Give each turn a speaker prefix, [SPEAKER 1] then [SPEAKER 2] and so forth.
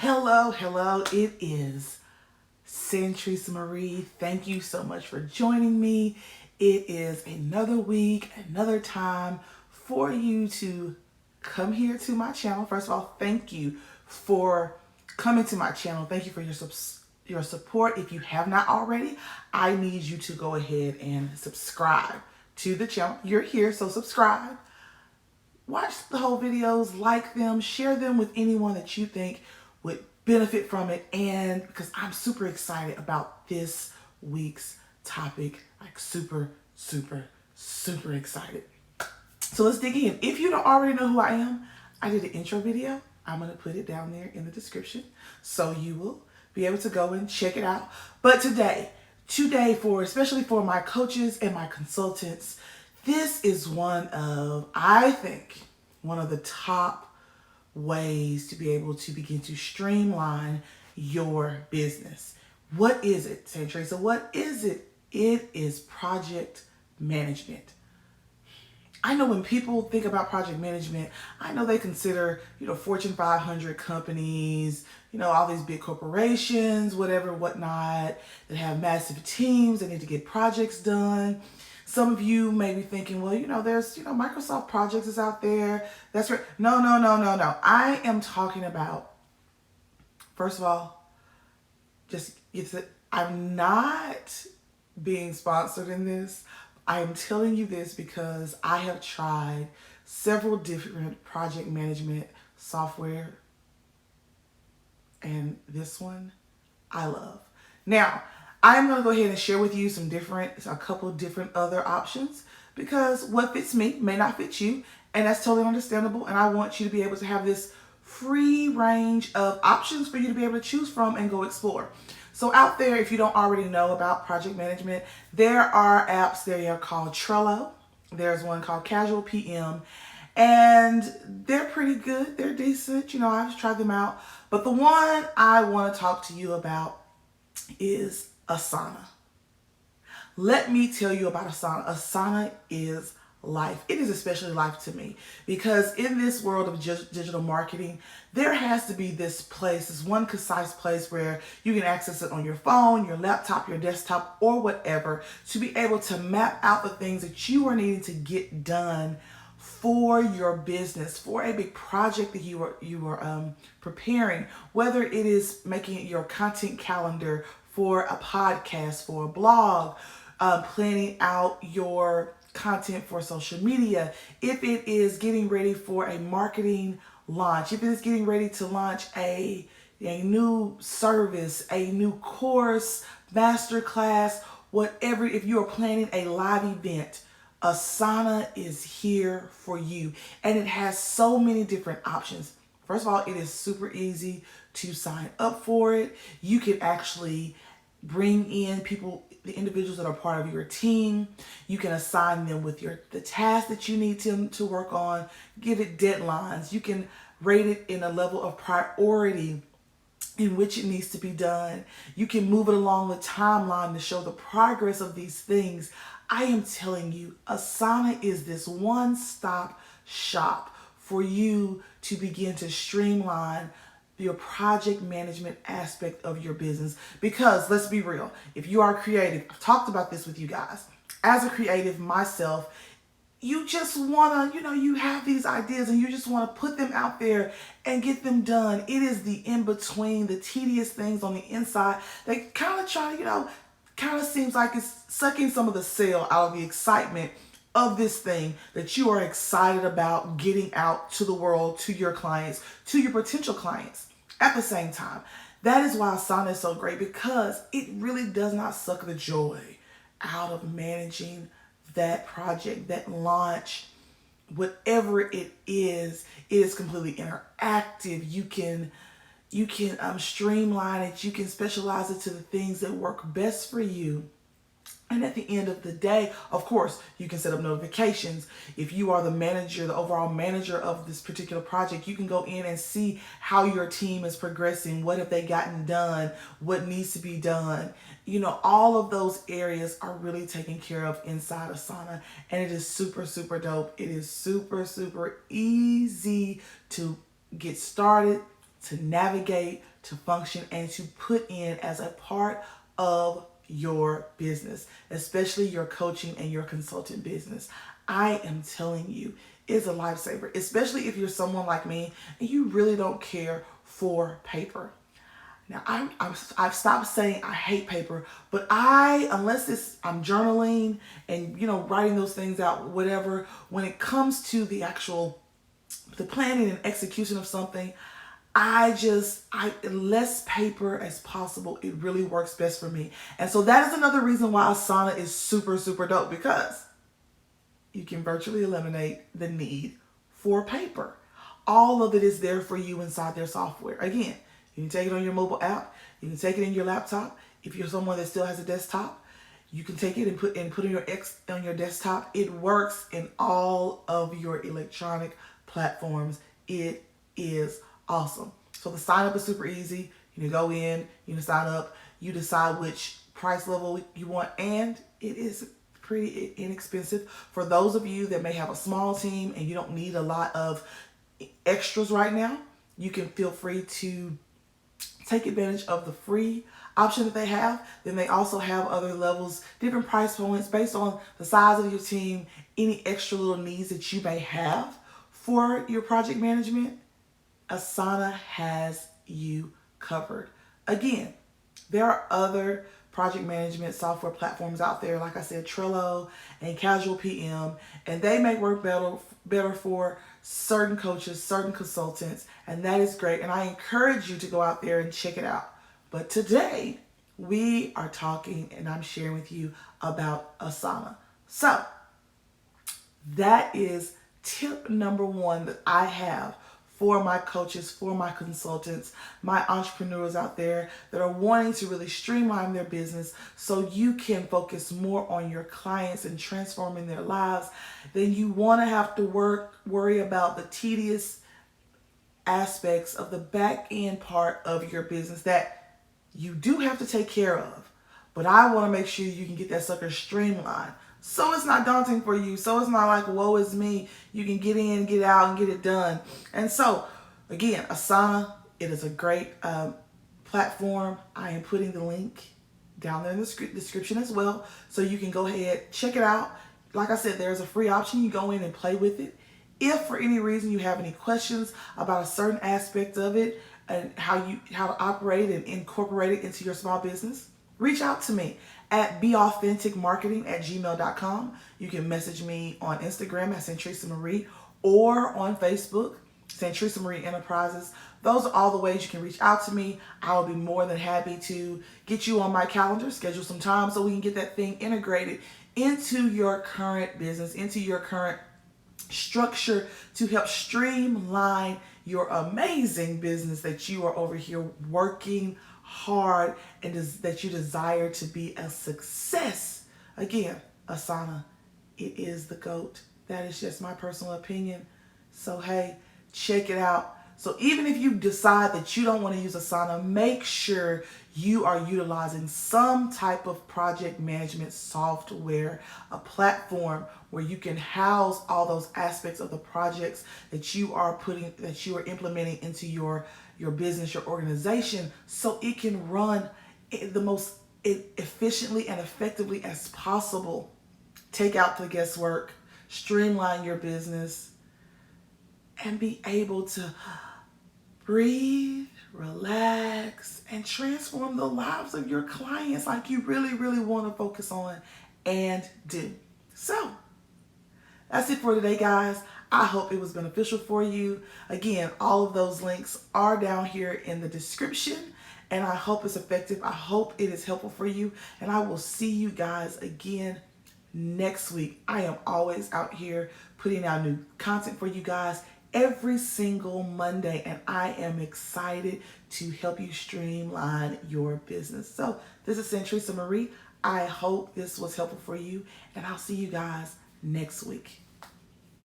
[SPEAKER 1] Hello. It is Santresa Marie. Thank you so much for joining me. It is another week, another time for you to come here to my channel. First of all, thank you for coming to my channel. Thank you for your support. If you have not already, I need you to go ahead and subscribe to the channel. You're here, so subscribe. Watch the whole videos, like them, share them with anyone that you think would benefit from it. And because I'm super excited about this week's topic, like super excited. So let's dig in. If you don't already know who I am, I did an intro video. I'm going to put it down there in the description so you will be able to go and check it out. But today, especially for my coaches and my consultants, this is one of the top ways to be able to begin to streamline your business. What is it, Santresa? What is it? It is project management. I know when people think about project management, I know they consider, Fortune 500 companies, all these big corporations, whatnot, that have massive teams that need to get projects done. Some of you may be thinking, well, there's, Microsoft projects is out there. That's right. No. I am talking about, first of all, I'm not being sponsored in this. I am telling you this because I have tried several different project management software, and this one I love. Now, I'm going to go ahead and share with you a couple of different other options, because what fits me may not fit you, and that's totally understandable. And I want you to be able to have this free range of options for you to be able to choose from and go explore. So out there, if you don't already know about project management, there are apps there called Trello. There's one called casual.pm, and they're pretty good. They're decent. I've tried them out. But the one I want to talk to you about is Asana. Let me tell you about Asana. Asana is life. It is especially life to me, because in this world of digital marketing, there has to be this one concise place where you can access it on your phone, your laptop, your desktop, or whatever, to be able to map out the things that you are needing to get done for your business, for a big project that you are preparing, whether it is making your content calendar for a podcast, for a blog, planning out your content for social media, if it is getting ready for a marketing launch, if it is getting ready to launch a new service, a new course, masterclass, whatever, if you are planning a live event, Asana is here for you. And it has so many different options. First of all, it is super easy to sign up for it. You can actually bring in the individuals that are part of your team. You can assign them with the tasks that you need to work on, give it deadlines. You can rate it in a level of priority in which it needs to be done. You can move it along the timeline to show the progress of these things. I am telling you, Asana is this one-stop shop for you to begin to streamline your project management aspect of your business. Because let's be real, if you are creative, I've talked about this with you guys. As a creative myself, you just want to, you have these ideas and you just want to put them out there and get them done. It is the in-between, the tedious things on the inside that kind of kind of seems like it's sucking some of the sail out of the excitement of this thing that you are excited about getting out to the world, to your clients, to your potential clients at the same time. That is why Asana is so great, because it really does not suck the joy out of managing that project, that launch, whatever it is completely interactive. You can streamline it. You can specialize it to the things that work best for you. And at the end of the day, of course, you can set up notifications. If you are the manager, the overall manager of this particular project, you can go in and see how your team is progressing. What have they gotten done? What needs to be done? All of those areas are really taken care of inside Asana. And it is super dope. It is super easy to get started. to navigate, to function, and to put in as a part of your business, especially your coaching and your consulting business. I am telling you, it's a lifesaver, especially if you're someone like me and you really don't care for paper. Now, I've stopped saying I hate paper, but unless I'm journaling and, writing those things out, whatever, when it comes to the planning and execution of something, less paper as possible. It really works best for me. And so that is another reason why Asana is super, super dope, because you can virtually eliminate the need for paper. All of it is there for you inside their software. Again, you can take it on your mobile app. You can take it in your laptop. If you're someone that still has a desktop, you can take it and put on your desktop. It works in all of your electronic platforms. It is awesome. So the sign up is super easy. You can go in, you can sign up, you decide which price level you want, and it is pretty inexpensive. For those of you that may have a small team and you don't need a lot of extras right now, you can feel free to take advantage of the free option that they have. Then they also have other levels, different price points based on the size of your team, any extra little needs that you may have for your project management. Asana has you covered. Again, there are other project management software platforms out there, like I said, Trello and casual.pm, and they may work better for certain coaches, certain consultants, and that is great. And I encourage you to go out there and check it out. But today, we are talking and I'm sharing with you about Asana. So, that is tip number one that I have for my coaches, for my consultants, my entrepreneurs out there that are wanting to really streamline their business so you can focus more on your clients and transforming their lives. Then you want to have to worry about the tedious aspects of the back end part of your business that you do have to take care of. But I want to make sure you can get that sucker streamlined, so it's not daunting for you. So it's not like, woe is me. You can get in, get out, and get it done. And so, again, Asana, it is a great platform. I am putting the link down there in the description as well, so you can go ahead, check it out. Like I said, there's a free option. You go in and play with it. If for any reason you have any questions about a certain aspect of it and how to operate and incorporate it into your small business, reach out to me at beauthenticmarketing@gmail.com. You can message me on Instagram at Santresa Marie or on Facebook, Santresa Marie Enterprises. Those are all the ways you can reach out to me. I will be more than happy to get you on my calendar, schedule some time so we can get that thing integrated into your current business, into your current structure to help streamline your amazing business that you are over here working hard and that you desire to be a success. Again, Asana, it is the GOAT. That is just my personal opinion. So hey, check it out. So even if you decide that you don't want to use Asana, make sure you are utilizing some type of project management software, a platform where you can house all those aspects of the projects that you are implementing into your business, your organization, so it can run the most efficiently and effectively as possible. Take out the guesswork, streamline your business, and be able to breathe, relax, and transform the lives of your clients like you really, really want to focus on and do. So, that's it for today, guys. I hope it was beneficial for you. Again, all of those links are down here in the description, and I hope it's effective. I hope it is helpful for you, and I will see you guys again next week. I am always out here putting out new content for you guys every single Monday, and I am excited to help you streamline your business. So this is Santresa Marie. I hope this was helpful for you, and I'll see you guys next week.